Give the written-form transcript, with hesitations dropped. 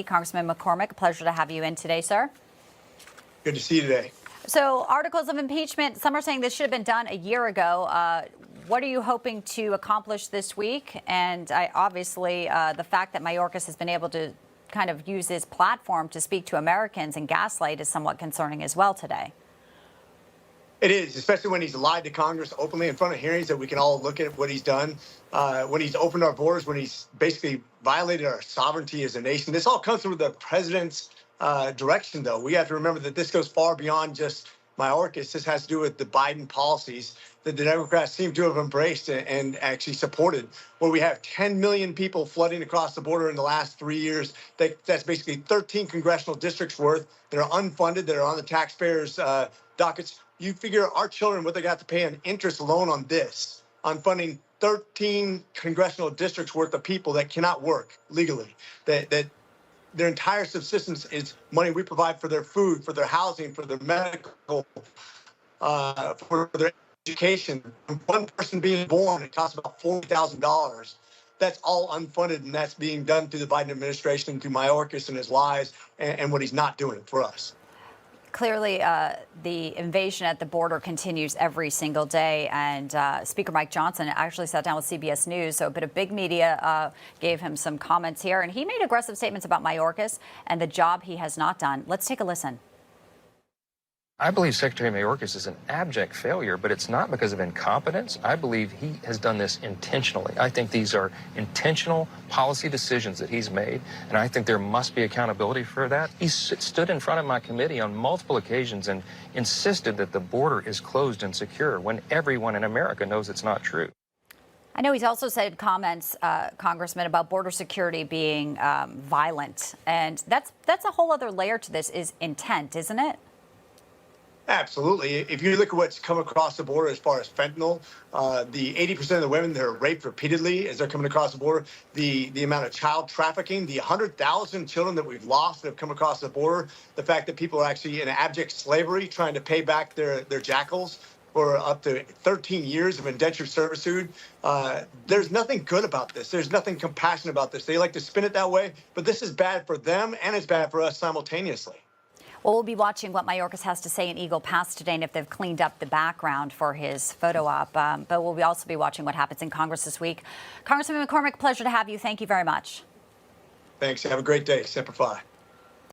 Congressman McCormick, a pleasure to have you in today, sir. Good to see you today. So articles of impeachment, some are saying this should have been done a year ago. What are you hoping to accomplish this week? And obviously, the fact that Mayorkas has been able to kind of use his platform to speak to Americans and gaslight is somewhat concerning as well today. It is, especially when he's lied to Congress openly in front of hearings that we can all look at what he's done, when he's opened our borders, when he's basically violated our sovereignty as a nation. This all comes through the president's direction, though. We have to remember that this goes far beyond just Mayorkas. This has to do with the Biden policies that the Democrats seem to have embraced and actually supported, where we have 10 million people flooding across the border in the last 3 years. That's basically 13 congressional districts worth that are unfunded, that are on the taxpayers' dockets. You figure our children, what they got to pay in interest alone on this, on funding 13 congressional districts worth of people that cannot work legally, that their entire subsistence is money we provide for their food, for their housing, for their medical, for their education. One person being born, it costs about $40,000. That's all unfunded, and that's being done through the Biden administration, through Mayorkas and his lies, and what he's not doing for us. Clearly, the invasion at the border continues every single day, and Speaker Mike Johnson actually sat down with CBS News, so a bit of big media gave him some comments here, and he made aggressive statements about Mayorkas and the job he has not done. Let's take a listen. I believe Secretary Mayorkas is an abject failure, but it's not because of incompetence. I believe he has done this intentionally. I think these are intentional policy decisions that he's made, and I think there must be accountability for that. He stood in front of my committee on multiple occasions and insisted that the border is closed and secure when everyone in America knows it's not true. I know he's also said comments, Congressman, about border security being violent, and that's a whole other layer to this, is intent, isn't it? Absolutely. If you look at what's come across the border as far as fentanyl, the 80% of the women that are raped repeatedly as they're coming across the border, the amount of child trafficking, the 100,000 children that we've lost that have come across the border, the fact that people are actually in abject slavery trying to pay back their jackals for up to 13 years of indentured servitude. There's nothing good about this. There's nothing compassionate about this. They like to spin it that way, but this is bad for them and it's bad for us simultaneously. Well, we'll be watching what Mayorkas has to say in Eagle Pass today and if they've cleaned up the background for his photo op. But we'll also be watching what happens in Congress this week. Congressman McCormick, pleasure to have you. Thank you very much. Thanks. Have a great day. Semper Fi.